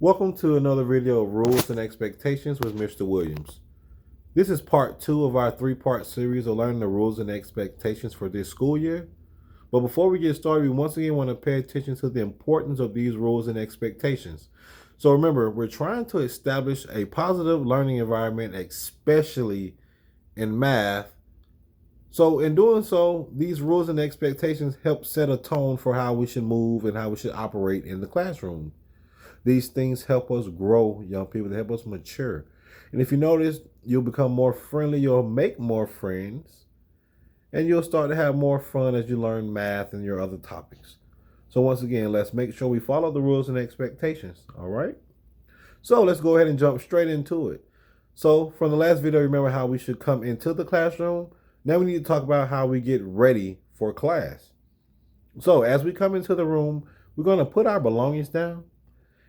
Welcome to another video of Rules and Expectations with Mr. Williams. This is part 2 of our 3-part series of learning the rules and expectations for this school year. But before we get started, we once again want to pay attention to the importance of these rules and expectations. So remember, we're trying to establish a positive learning environment, especially in math. So in doing so, these rules and expectations help set a tone for how we should move and how we should operate in the classroom. These things help us grow, young people. They help us mature. And if you notice, you'll become more friendly. You'll make more friends. And you'll start to have more fun as you learn math and your other topics. So once again, let's make sure we follow the rules and expectations. All right? So let's go ahead and jump straight into it. So from the last video, remember how we should come into the classroom. Now we need to talk about how we get ready for class. So as we come into the room, we're going to put our belongings down.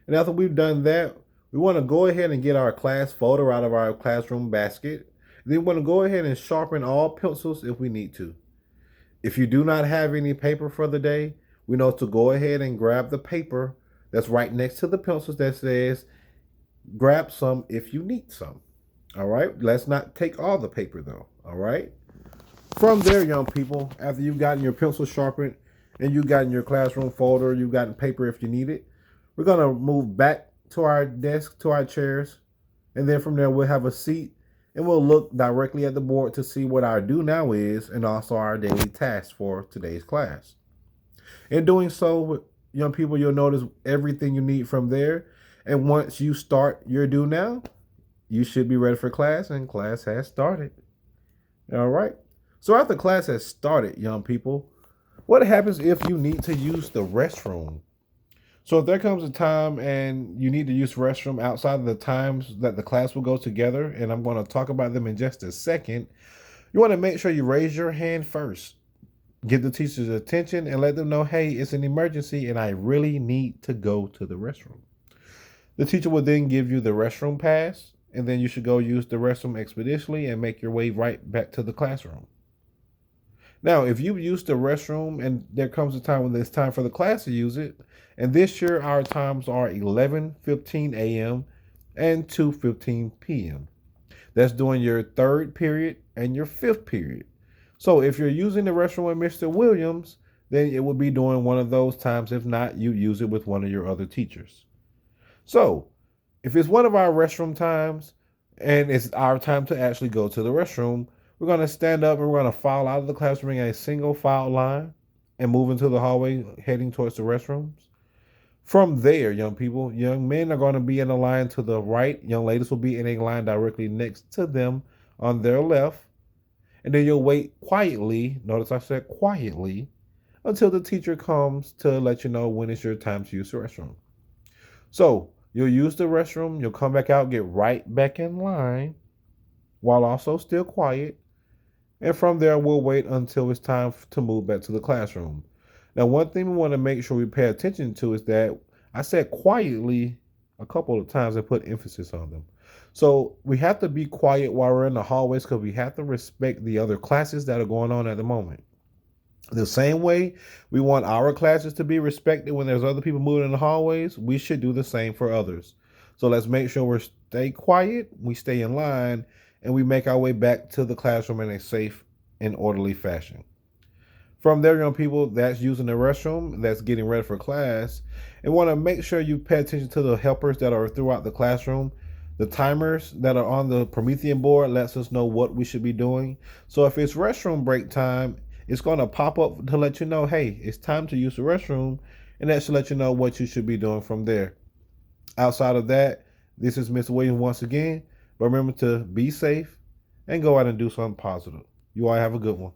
And after we've done that, we want to go ahead and get our class folder out of our classroom basket. Then we want to go ahead and sharpen all pencils if we need to. If you do not have any paper for the day, we know to go ahead and grab the paper that's right next to the pencils that says, grab some if you need some. All right, let's not take all the paper though. All right. From there, young people, after you've gotten your pencil sharpened and you've gotten your classroom folder, you've gotten paper if you need it, we're going to move back to our desk, to our chairs, and then from there we'll have a seat and we'll look directly at the board to see what our do now is and also our daily tasks for today's class. In doing so, young people, you'll notice everything you need from there. And once you start your do now, you should be ready for class, and class has started. All right. So after class has started, young people, what happens if you need to use the restroom? So if there comes a time and you need to use restroom outside of the times that the class will go together, and I'm going to talk about them in just a second, you want to make sure you raise your hand first. Give the teacher's attention and let them know, hey, it's an emergency and I really need to go to the restroom. The teacher will then give you the restroom pass, and then you should go use the restroom expeditiously and make your way right back to the classroom. Now, if you've used the restroom and there comes a time when it's time for the class to use it, and this year our times are 11:15 a.m. and 2:15 p.m. That's during your third period and your fifth period. So if you're using the restroom with Mr. Williams, then it will be during one of those times. If not, you use it with one of your other teachers. So if it's one of our restroom times and it's our time to actually go to the restroom, we're going to stand up and we're going to file out of the classroom in a single file line and move into the hallway heading towards the restrooms. From there, young people, young men are going to be in a line to the right. Young ladies will be in a line directly next to them on their left. And then you'll wait quietly, notice I said quietly, until the teacher comes to let you know when it's your time to use the restroom. So you'll use the restroom, you'll come back out, get right back in line while also still quiet. And from there, we'll wait until it's time to move back to the classroom. Now, one thing we want to make sure we pay attention to is that I said quietly a couple of times and put emphasis on them. So we have to be quiet while we're in the hallways because we have to respect the other classes that are going on at the moment. The same way we want our classes to be respected when there's other people moving in the hallways, we should do the same for others. So let's make sure we stay quiet, we stay in line, and we make our way back to the classroom in a safe and orderly fashion. From there, young people, that's using the restroom, that's getting ready for class, and want to make sure you pay attention to the helpers that are throughout the classroom. The timers that are on the Promethean board lets us know what we should be doing. So if it's restroom break time, it's going to pop up to let you know, hey, it's time to use the restroom, and that should let you know what you should be doing from there. Outside of that, this is Mr. Williams once again. But remember to be safe and go out and do something positive. You all have a good one.